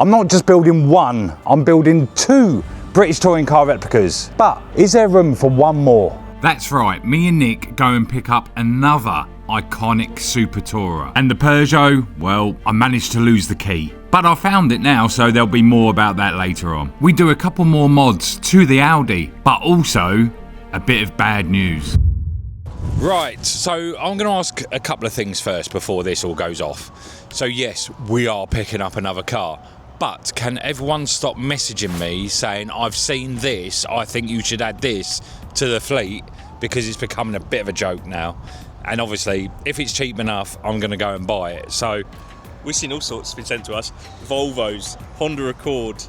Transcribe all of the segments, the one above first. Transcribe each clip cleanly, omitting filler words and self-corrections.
I'm not just building one, I'm building 2 British touring car replicas. But is there room for one more? That's right, me and Nick go and pick up another iconic Super Tourer. And the Peugeot, well, I managed to lose the key. But I found it now, so there'll be more about that later on. We do a couple more mods to the Audi, but also a bit of bad news. Right, so I'm going to ask a couple of things first before this all goes off. So yes, we are picking up another car, but can everyone stop messaging me saying, I've seen this, I think you should add this to the fleet, because it's becoming a bit of a joke now. And obviously, if it's cheap enough, I'm going to go and buy it. So we've seen all sorts been sent to us. Volvos, Honda Accord.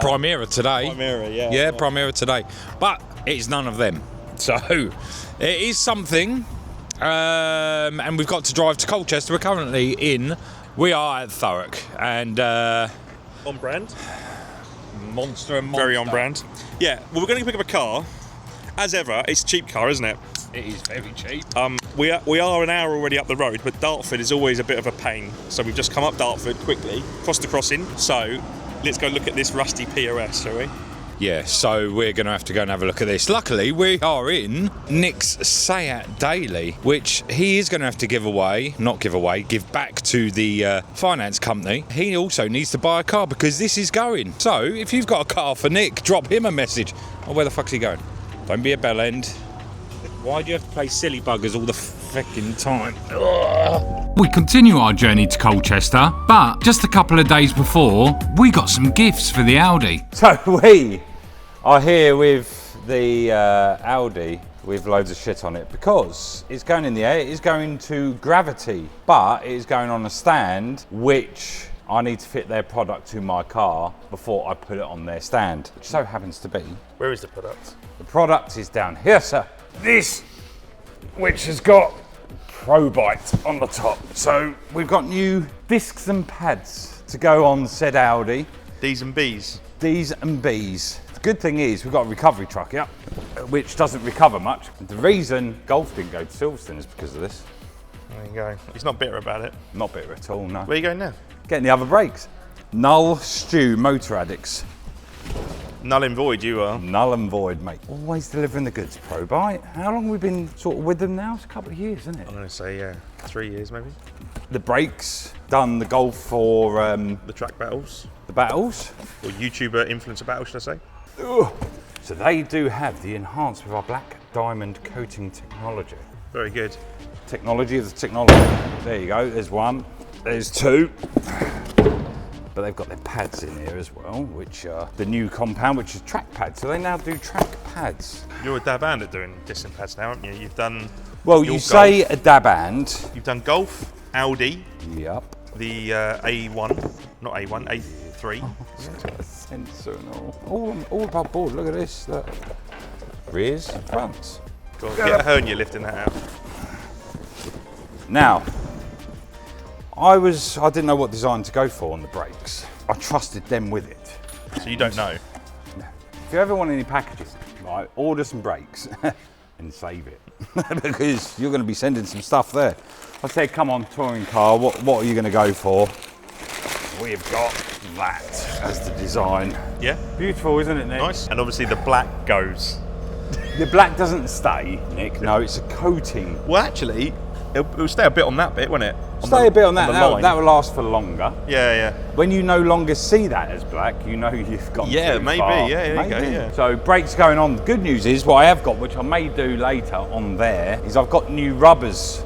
Primera today. Primera, yeah. Yeah, Primera today. But it's none of them. So it is something. And we've got to drive to Colchester. We're currently we are at Thurrock. And on brand. Monster and monster. Very on brand. Yeah, well, we're going to pick up a car. As ever, it's a cheap car, isn't it? It is very cheap. We are an hour already up the road, but Dartford is always a bit of a pain. So we've just come up Dartford quickly, crossed the crossing. So let's go look at this rusty POS, shall we? Yeah, so we're going to have to go and have a look at this. Luckily, we are in Nick's Seat Daily, which he is going to have to give back to the finance company. He also needs to buy a car because this is going. So if you've got a car for Nick, drop him a message. Oh, where the fuck's he going? Don't be a bellend. Why do you have to play silly buggers all the fucking time? Ugh. We continue our journey to Colchester, but just a couple of days before, we got some gifts for the Audi. So we are here with the Audi with loads of shit on it because it's going in the air, it is going to Gravity, but it is going on a stand which I need to fit their product to my car before I put it on their stand, which so happens to be... Where is the product? The product is down here, sir. This, which has got ProBite on the top. So we've got new discs and pads to go on said Audi. D's and B's. D's and B's. The good thing is we've got a recovery truck, yeah, which doesn't recover much. The reason Golf didn't go to Silverstone is because of this. There you go. He's not bitter about it. Not bitter at all, no. Where are you going now? Getting the other brakes. Null Stew Motor Addicts. Null and void, you are. Null and void, mate. Always delivering the goods, ProBite. How long have we been sort of with them now? It's a couple of years, isn't it? I'm going to say, yeah, 3 years maybe. The brakes, done the Golf for... the track battles. The battles. Or YouTuber influencer battle, should I say? Ugh. So they do have the enhanced with our black diamond coating technology. Very good. Technology of the technology. There you go, there's one. There's 2. But they've got their pads in here as well, which are the new compound, which is track pads. So they now do track pads. You're a dab hand at doing disc and pads now, haven't you? You've done... Well, you say a dab hand. You've done Golf, Audi. Yep. The A1, not A1, A3. Oh, sensor and all above board. Look at this. Look. Rears and fronts. Get a hernia lifting that out. Now, I didn't know what design to go for on the brakes. I trusted them with it. So you don't know? No. If you ever want any packages, right, order some brakes and save it. Because you're going to be sending some stuff there. I said, come on, touring car, what are you going to go for? We've got that as the design. Yeah. Beautiful, isn't it, Nick? Nice. And obviously the black goes. The black doesn't stay, Nick. No, it's a coating. Well, actually, it'll stay a bit on that bit, won't it? Stay a bit on that. That will last for longer. Yeah, yeah. When you no longer see that as black, you know you've gone yeah, too maybe. far. Yeah, there you go. Yeah. So brakes going on. The good news is what I have got, which I may do later on there, is I've got new rubbers.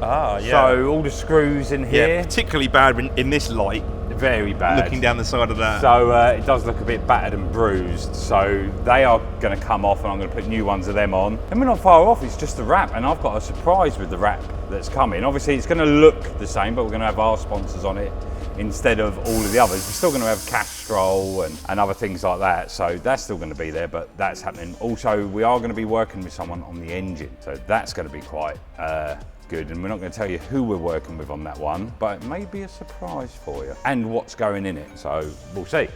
Ah, yeah. So all the screws in here. Yeah, particularly bad in this light. Very bad. Looking down the side of that. So it does look a bit battered and bruised. So they are going to come off and I'm going to put new ones of them on. And we're not far off, it's just the wrap. And I've got a surprise with the wrap that's coming. Obviously it's going to look the same, but we're going to have our sponsors on it instead of all of the others. We're still going to have Castrol and other things like that. So that's still going to be there, but that's happening. Also, we are going to be working with someone on the engine. So that's going to be quite good, and we're not going to tell you who we're working with on that one, but it may be a surprise for you and what's going in it, so we'll see.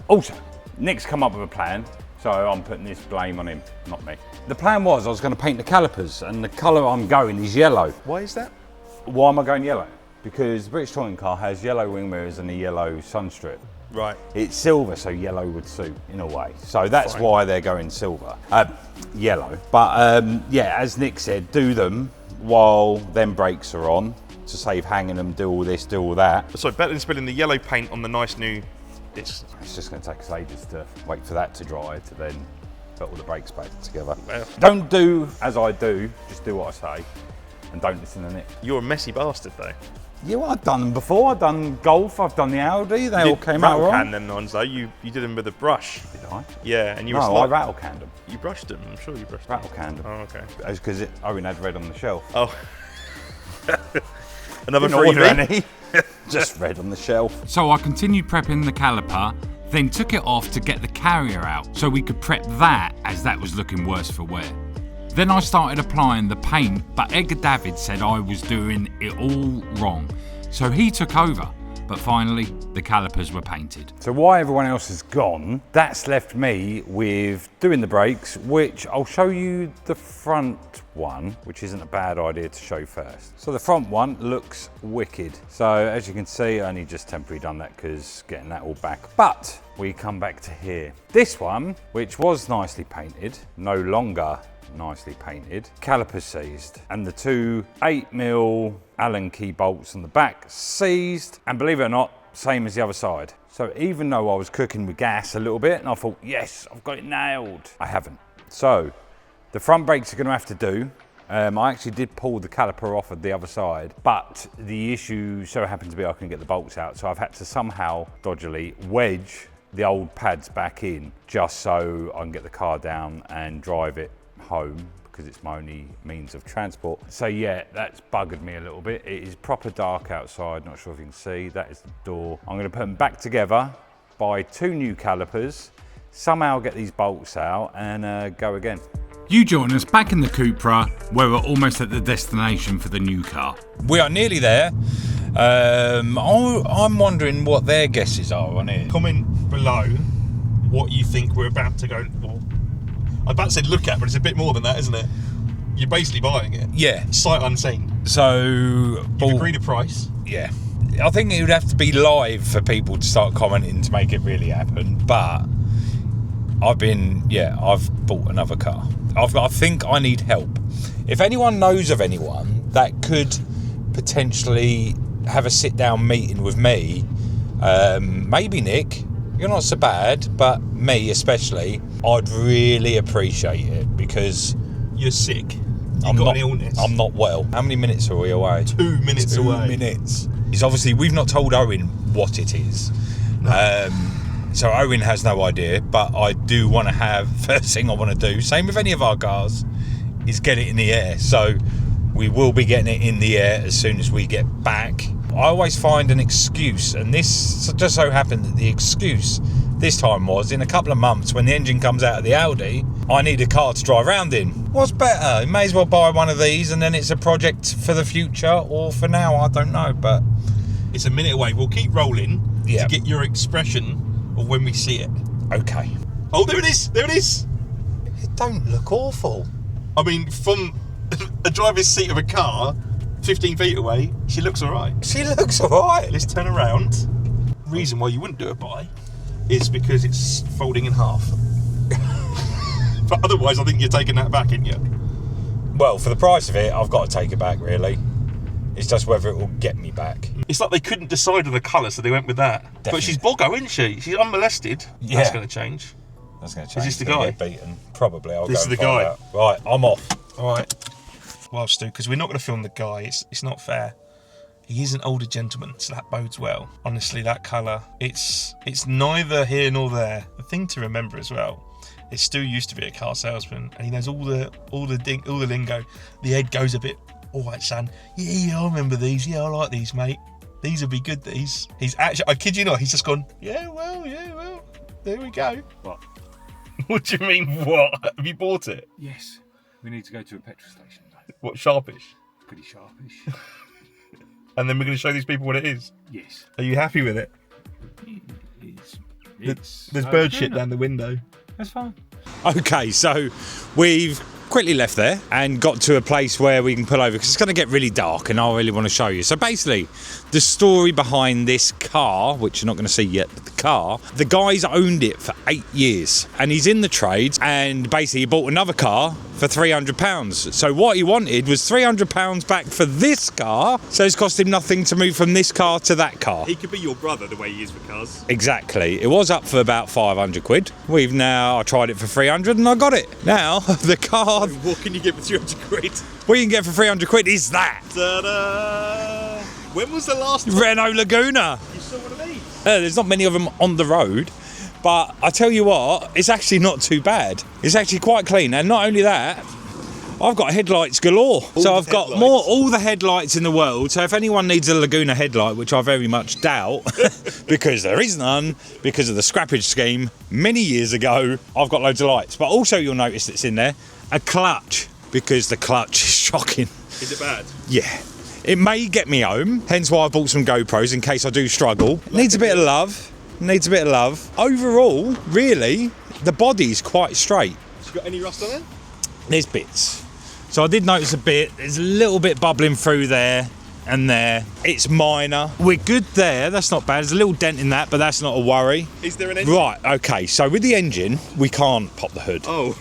Also, Nick's come up with a plan, so I'm putting this blame on him, not me. The plan was I was going to paint the calipers, and the colour I'm going is yellow. Why is that? Why am I going yellow? because the British touring car has yellow wing mirrors and a yellow sun strip. Right. It's silver, so yellow would suit in a way. So that's Fine. why they're going silver, yellow. But yeah, as Nick said, do them while them brakes are on to save hanging them, do all this, do all that. So better than spilling the yellow paint on the nice new discs. It's just going to take us ages to wait for that to dry to then put all the brakes back together. Well. Don't do as I do, just do what I say and don't listen to Nick. You're a messy bastard though. Yeah, well, I've done them before. I've done Golf, I've done the Audi, they all came out rattle wrong. can them ones though. You did them with a brush. Did I? Yeah, and you were No, I rattle canned them. You brushed them. I'm sure you brushed them. Rattle canned them. Oh, okay. That's because Owen had red on the shelf. Oh. Another Didn't order freebie. any. Just red on the shelf. So I continued prepping the caliper, then took it off to get the carrier out so we could prep that as that was looking worse for wear. Then I started applying the paint, but Edgar David said I was doing it all wrong. So he took over, but finally the calipers were painted. So while everyone else has gone, that's left me with doing the brakes, which I'll show you the front one, which isn't a bad idea to show first. So the front one looks wicked. So as you can see, I only just temporarily done that because getting that all back. But we come back to here. This one, which was nicely painted, no longer nicely painted, calipers seized, and the two 8mm Allen key bolts on the back seized, and believe it or not, same as the other side. So even though I was cooking with gas a little bit and I thought, yes, I've got it nailed, I haven't. So the front brakes are going to have to do. I actually did pull the caliper off of the other side, but the issue so happened to be I couldn't get the bolts out, so I've had to somehow dodgily wedge the old pads back in just so I can get the car down and drive it home, because it's my only means of transport. So yeah, that's buggered me a little bit. It is proper dark outside, not sure if you can see. That is the door. I'm going to put them back together, buy two new calipers, somehow get these bolts out and go again. You join us back in the Cupra, where we're almost at the destination for the new car. We are nearly there. I'm wondering what their guesses are on it. Comment below what you think we're about to go. Well, I'm about to say look at, but it's a bit more than that, isn't it? You're basically buying it. Yeah. Sight unseen. So You've agreed a price. Yeah. I think it would have to be live for people to start commenting to make it really happen. But I've bought another car. I think I need help. If anyone knows of anyone that could potentially have a sit-down meeting with me, maybe Nick, you're not so bad, but me especially, I'd really appreciate it because You're sick. You've got an illness. I'm not well. How many minutes are we away? 2 minutes away. 2 minutes. It's obviously, we've not told Owen what it is. No. So Owen has no idea, but I do want to have, first thing I want to do, same with any of our cars, is get it in the air. So we will be getting it in the air as soon as we get back. I always find an excuse, and this just so happened that the excuse this time was, in a couple of months when the engine comes out of the Audi, I need a car to drive around in. What's better? You may as well buy one of these and then it's a project for the future, or for now, I don't know, but It's a minute away. We'll keep rolling Yeah. to get your expression of when we see it. okay. Oh, there it is. There it is. It don't look awful. I mean, from a driver's seat of a car, 15 feet away, she looks all right. She looks alright. Let's turn around. Reason why you wouldn't do a buy is because it's folding in half. But otherwise, I think you're taking that back, aren't you? Well, for the price of it, I've got to take it back, really. It's just whether it will get me back. It's like they couldn't decide on the colour, so they went with that. Definitely. But she's Boggo, isn't she? She's unmolested. Yeah. That's going to change. That's going to change. this the Gonna guy? Get beaten. Probably. I'll This go is and the find guy. out. Right, I'm off. All right. Well, Stu, because we're not going to film the guy. It's not fair. He is an older gentleman, so that bodes well. Honestly, that colour, it's neither here nor there. The thing to remember as well is Stu used to be a car salesman, and he knows all the lingo. The head goes a bit, all right, son. Yeah, I remember these. Yeah, I like these, mate. These will be good. These. He's actually, I kid you not, he's just gone. Yeah, well. There we go. What? What do you mean? What? Have you bought it? Yes, we need to go to a petrol station. What, sharpish? Pretty sharpish. And then we're going to show these people what it is. Yes. Are you happy with it? It's There's bird shit down the window. That's fine. Okay, so we've quickly left there and got to a place where we can pull over because it's going to get really dark and I really want to show you. So basically, the story behind this car, which you're not going to see yet, but the car, the guy's owned it for 8 years and he's in the trade, and basically he bought another car for £300. So what he wanted was £300 back for this car, so it's cost him nothing to move from this car to that car. He could be your brother the way he is with cars. Exactly. It was up for about 500 quid. I tried it for 300 and I got it. Now, the car... What can you get for 200 quid? What you can get for 300 quid is that. Ta-da! When was the last time Renault Laguna. you saw one of these? There's not many of them on the road, but I tell you what, it's actually not too bad. It's actually quite clean, and not only that, I've got headlights galore. So I've got all the headlights in the world. So if anyone needs a Laguna headlight, which I very much doubt, because there is none, because of the scrappage scheme many years ago, I've got loads of lights. But also you'll notice that's in there, a clutch, because the clutch is shocking. Is it bad? Yeah. It may get me home, hence why I bought some GoPros in case I do struggle. Needs a bit of love. Needs a bit of love. Overall, really, the body's quite straight. Has you got any rust on it? There's bits. So I did notice a bit. There's a little bit bubbling through there and there. It's minor. We're good there. That's not bad. There's a little dent in that, but that's not a worry. Is there an engine? Right, okay. So with the engine, we can't pop the hood. Oh.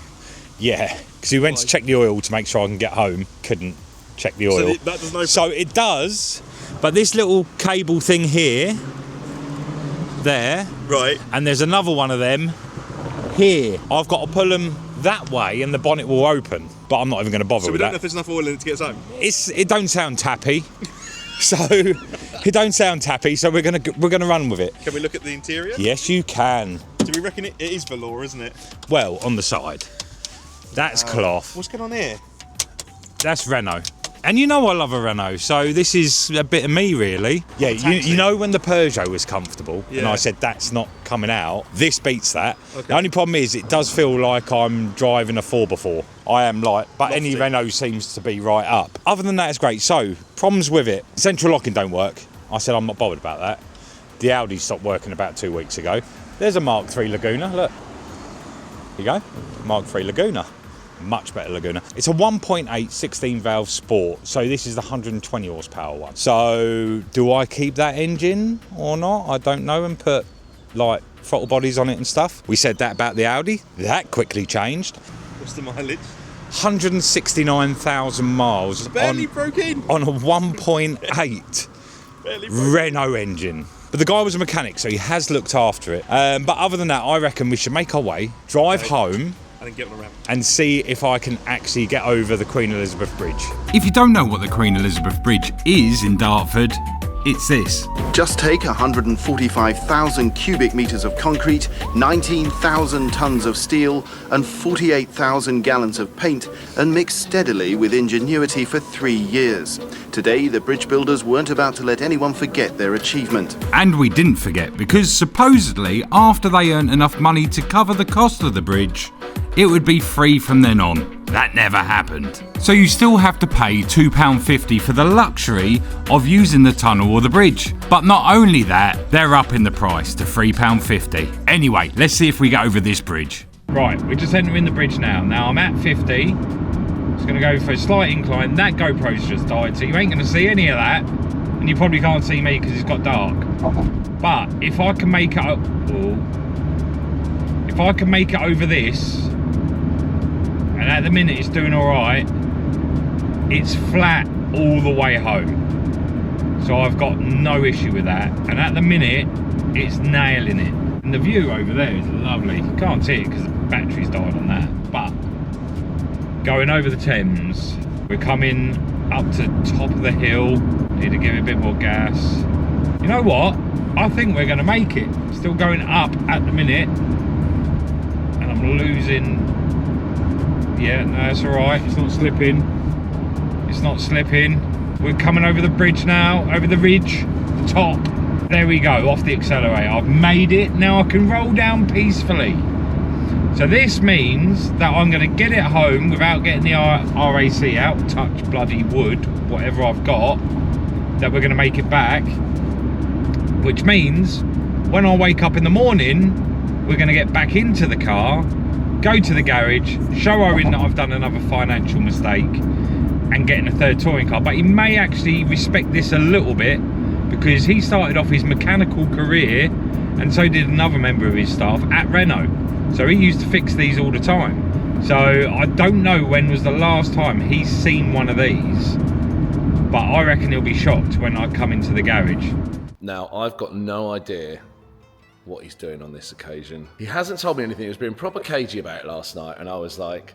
Yeah, because we went to check the oil to make sure I can get home. Couldn't check the oil. So that does no... So it does, but this little cable thing here, there, Right. and there's another one of them here. I've got to pull them that way and the bonnet will open, but I'm not even going to bother So we with don't that. know if there's enough oil in it to get us home? It don't sound tappy. So it don't sound tappy, so we're gonna run with it. Can we look at the interior? Yes, you can. Do we reckon it is velour, isn't it? Well, on the side. That's cloth. What's going on here? That's Renault. And you know I love a Renault, so this is a bit of me, really. Yeah, you know when the Peugeot was comfortable, and I said that's not coming out, this beats that. Okay. The only problem is it does feel like I'm driving a 4x4. I am light, but Lofty. any Renault seems to be right up. Other than that, it's great. So, problems with it. Central locking don't work. I said I'm not bothered about that. The Audi stopped working about 2 weeks ago. There's a Mark III Laguna, look. Here you go, Mark III Laguna. Much better Laguna. It's a 1.8 16 valve sport, so this is the 120 horsepower one. So do I keep that engine or not? I don't know, and put like throttle bodies on it and stuff. We said that about the Audi. That quickly changed. What's the mileage? 169,000 miles Barely broke in. on a 1.8 Renault engine. But the guy was a mechanic, so he has looked after it. But other than that, I reckon we should make our way, drive home, And then get on a ramp. and see if I can actually get over the Queen Elizabeth Bridge. If you don't know what the Queen Elizabeth Bridge is in Dartford, it's this. Just take 145,000 cubic metres of concrete, 19,000 tonnes of steel and 48,000 gallons of paint and mix steadily with ingenuity for 3 years. Today, the bridge builders weren't about to let anyone forget their achievement. And we didn't forget, because supposedly after they earned enough money to cover the cost of the bridge, it would be free from then on. That never happened. So you still have to pay £2.50 for the luxury of using the tunnel or the bridge. But not only that, they're upping the price to £3.50. Anyway, let's see if we get over this bridge. Right, we're just entering the bridge now. Now I'm at 50. It's going to go for a slight incline. That GoPro's just died, so you ain't going to see any of that. And you probably can't see me because it's got dark. But if I can make it over this, and at the minute it's doing all right, it's flat all the way home, so I've got no issue with that. And at the minute it's nailing it, and the view over there is lovely. You can't see it because the battery's died on that, but going over the Thames, we're coming up to top of the hill. Need to give it a bit more gas. You know what, I think we're going to make it. Still going up at the minute, and I'm losing. Yeah, no, that's all right. It's not slipping. It's not slipping. We're coming over the bridge now, over the ridge, the top. There we go, off the accelerator. I've made it. Now I can roll down peacefully. So this means that I'm going to get it home without getting the RAC out, touch bloody wood, whatever I've got, that we're going to make it back. Which means when I wake up in the morning, we're going to get back into the car go to the garage, show Owen that I've done another financial mistake and getting a third touring car. But he may actually respect this a little bit because he started off his mechanical career, and so did another member of his staff at Renault. So he used to fix these all the time. So I don't know when was the last time he's seen one of these, but I reckon he'll be shocked when I come into the garage. Now, I've got no idea what he's doing on this occasion. He hasn't told me anything. He was being proper cagey about it last night, and I was like,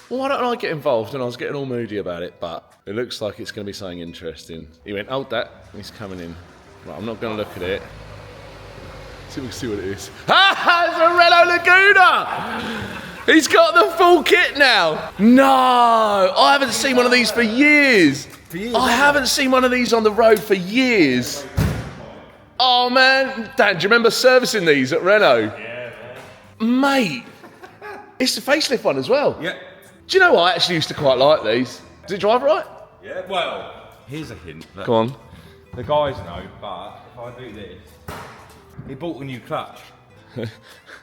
well, why don't I get involved? And I was getting all moody about it, but it looks like it's going to be something interesting. He went, hold that, he's coming in. Right, I'm not going to look at it. See if we can see what it is. Ha! It's a Renault Laguna! He's got the full kit now. No, I haven't seen one of these for years. I haven't seen one of these on the road for years. Oh man, Dan, do you remember servicing these at Renault? Yeah, Mate, it's the facelift one as well. Yeah. Do you know what? I actually used to quite like these. Does it drive right? Yeah, well, here's a hint. Go on. The guys know, but if I do this, he bought a new clutch.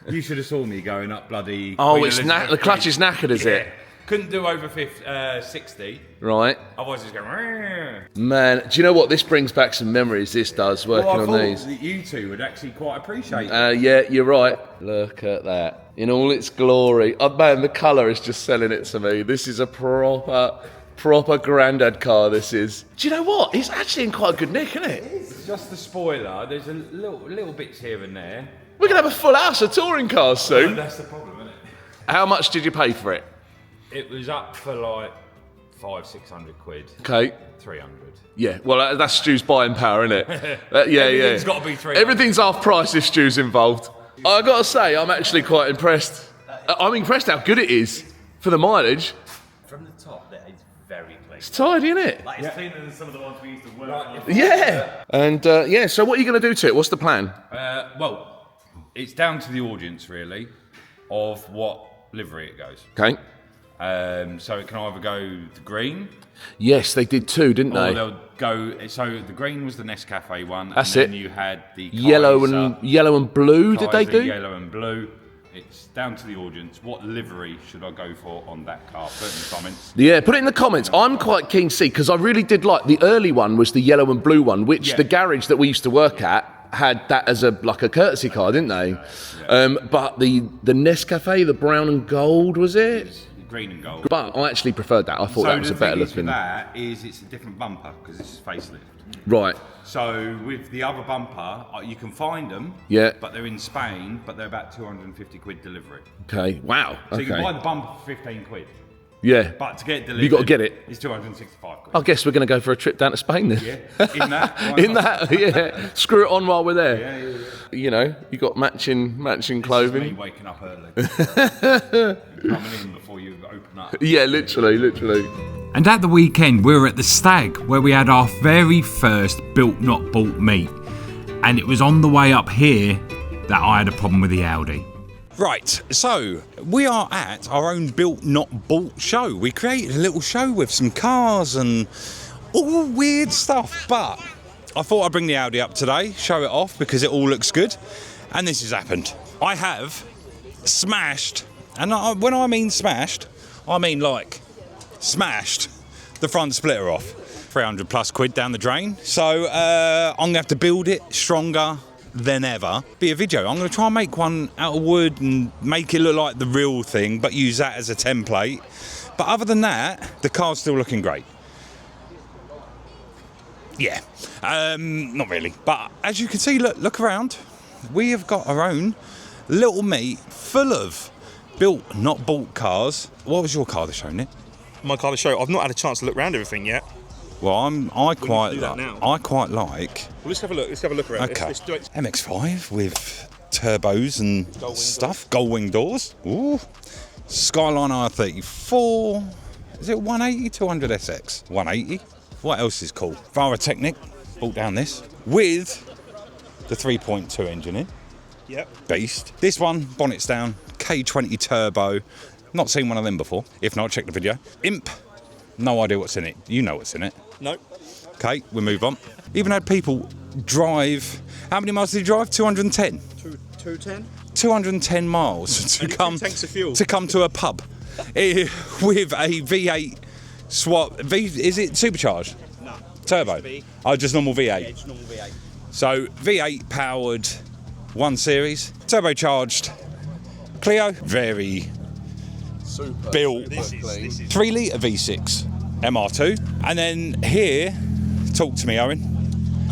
You should have saw me going up bloody... Oh, it's the clutch is knackered, is it? Couldn't do over 60. Right. Otherwise it's going... Man, do you know what? This brings back some memories, this does, working on these. That you two would actually quite appreciate it. Yeah, you're right. Look at that. In all its glory. Oh man, the colour is just selling it to me. This is a proper grandad car, this is. Do you know what? It's actually in quite a good nick, isn't it? It's just the spoiler. There's a little bits here and there. We're going to have a full house of touring cars soon. That's the problem, isn't it? How much did you pay for it? It was up for like 500-600 quid. Okay. 300. Yeah, well, that's Stu's buying power, isn't it? Everything's got to be 300. Everything's half price if Stu's involved. I got to say, I'm actually quite impressed. I'm impressed how good it is for the mileage. From the top, that is very clean. It's tidy, isn't it? Like, it's cleaner than some of the ones we used to work on. Yeah. And so what are you going to do to it? What's the plan? Well, it's down to the audience, really, of what livery it goes. Okay. So it can either go the green. Yes, they did too, didn't Or they? they'll go. So the green was the Nescafe one. That's and then it. You had the Yellow Kaiser, and blue. Did they Kaiser, do? Yellow and blue. It's down to the audience. What livery should I go for on that car? Put it in the comments. Yeah, put it in the comments. I'm quite keen to see because I really did like the early one was the yellow and blue one, which the garage that we used to work at had that as a courtesy car, didn't they? But the Nescafe, the brown and gold, was it? Green and gold. But I actually preferred that. I thought that was a better looking. That is, it's a different bumper because this is facelift. Right. So with the other bumper, you can find them. Yeah. But they're in Spain, but they're about 250 quid delivery. Okay. Wow. So Okay. you can buy the bumper for 15 quid. Yeah. But to get it delivered, You got to get it. It's 265 quid. I guess we're going to go for a trip down to Spain then. Yeah. In that. why In not? that, yeah. Screw it on while we're there. Yeah. You know, you got matching This is me clothing. waking up early. Coming in before you open up. Yeah, literally. And at the weekend, we were at the Stag, where we had our very first built not bought meet. And it was on the way up here that I had a problem with the Audi. Right, so we are at our own built not bought show. We created a little show with some cars and all weird stuff, but I thought I'd bring the Audi up today, show it off because it all looks good, and this has happened. I have smashed, and when I mean smashed, I mean like smashed the front splitter off. 300 plus quid down the drain, so I'm gonna have to build it stronger than ever. Be a video. I'm going to try and make one out of wood and make it look like the real thing, but use that as a template. But other than that, the car's still looking great. Yeah, not really. But as you can see, look around. We have got our own little meet full of built, not bought cars. What was your car to show, Nick? My car to show. I've not had a chance to look around everything yet. Well, I quite do that like. now. I quite like. Well, let's have a look. Let's have a look around. Okay. Let's do it. MX-5 with turbos and stuff. Gull-wing doors. Ooh. Skyline R34. Is it 180, 200 SX? 180. What else is cool? Vara Technic. Brought down this with the 3.2 engine in. Yep. Beast. This one, bonnets down. K20 turbo. Not seen one of them before. If not, check the video. Imp. No idea what's in it. You know what's in it. No. Okay, we'll move on. Even had people drive. How many miles did you drive? 210? 210? 210 miles to come tanks of fuel. to come to a pub with a V8 swap. Is it supercharged? No. Turbo? Oh, just normal V8. Yeah, it's normal V8. So V8 powered 1 Series, turbocharged Clio, very Super. built. This is 3 litre V6 MR2, and then here, talk to me, Owen.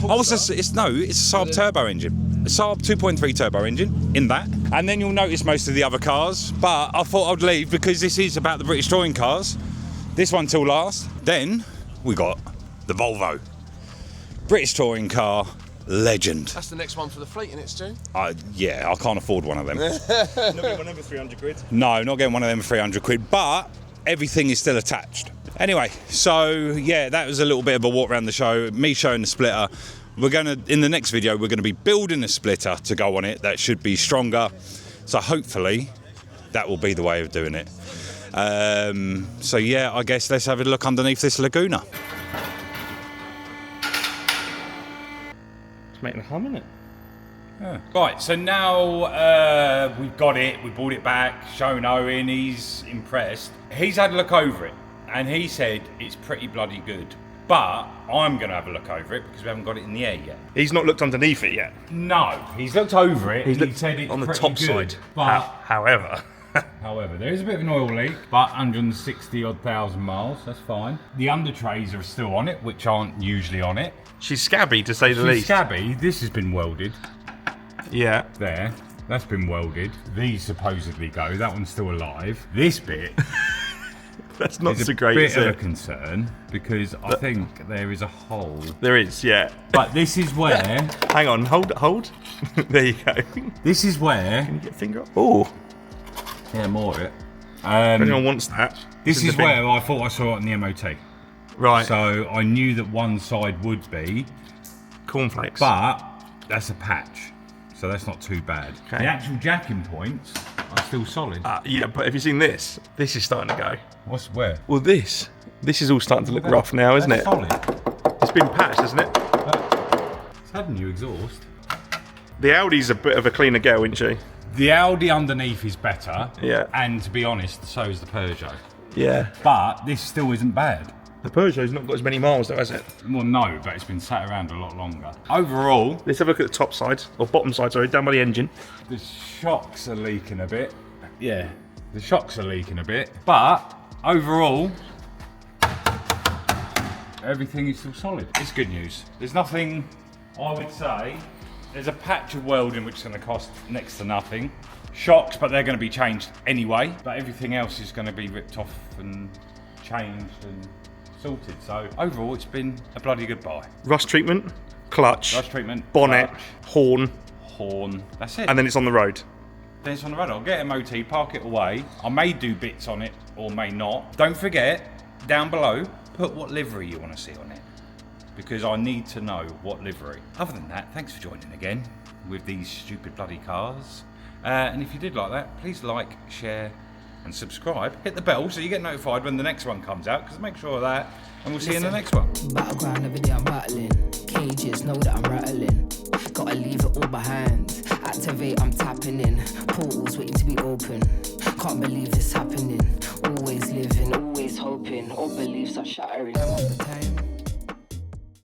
Oh, it's a Saab turbo engine, a Saab 2.3 turbo engine in that, and then you'll notice most of the other cars. But I thought I'd leave because this is about the British touring cars. This one till last. Then we got the Volvo, British touring car legend. That's the next one for the fleet, isn't it, Stu? Yeah, I can't afford one of them. not getting one over 300 quid. No, not getting one of them for 300 quid, but everything is still attached. Anyway, so yeah, that was a little bit of a walk around the show, me showing the splitter. In the next video, we're gonna be building a splitter to go on it that should be stronger. So hopefully that will be the way of doing it. So yeah, I guess let's have a look underneath this Laguna. It's making a hum, isn't it? Yeah. Right, so now we've got it, we brought it back, shown Owen, he's impressed. He's had a look over it, and he said it's pretty bloody good. But I'm going to have a look over it because we haven't got it in the air yet. He's not looked underneath it yet. No, he's looked over it, He's and he looked said it's on the pretty top good, side. But, However, however, there is a bit of an oil leak, but 160 odd thousand miles, that's fine. The under trays are still on it, which aren't usually on it. she's scabby to say the She's least. scabby, this has been welded. Yeah. There, that's been welded. These supposedly go, that one's still alive. This bit That's not is so a great, bit is of a it? concern because I think there is a hole. There is, yeah. But this is where, Hang on, hold. There you go. this is where, Get a finger up. Oh, yeah, more of it. if anyone wants that. This the is thing. where I thought I saw it in the MOT. Right, So I knew that one side would be, cornflakes. but that's a patch. So that's not too bad. Okay. The actual jacking points are still solid. Yeah, but have you seen this? This is starting to go. What's where? Well, this is all starting to look rough now, isn't That's it? solid. It's been patched, hasn't it? It's had a new exhaust. The Audi's a bit of a cleaner girl, isn't she? The Audi underneath is better. Yeah. And to be honest, so is the Peugeot. Yeah. But this still isn't bad. The Peugeot's not got as many miles though, has it? Well, no, but it's been sat around a lot longer. Overall, Let's have a look at the top side, or bottom side, sorry, down by the engine. the shocks are leaking a bit. Yeah, the shocks are leaking a bit. But overall, everything is still solid. It's good news. There's nothing, I would say, there's a patch of welding which is going to cost next to nothing. Shocks, but they're going to be changed anyway. But everything else is going to be ripped off and changed and sorted. So overall, it's been a bloody good buy. Rust treatment, clutch, Rust treatment, bonnet, clutch, horn, that's it. and then it's on the road. Then it's on the road. I'll get MOT, park it away. I may do bits on it or may not. Don't forget, down below, put what livery you want to see on it, because I need to know what livery. Other than that, thanks for joining again with these stupid bloody cars. And if you did like that, please like, share and subscribe. Hit the bell so you get notified when the next one comes out, because make sure of that, and we'll see you in the next one. Battleground every day I'm battling. Cages know that I'm rattling. Gotta leave it all behind. Activate, I'm tapping in. Portals waiting to be open. Can't believe this happening. Always living, always hoping. All beliefs are shattering. I'm on the time.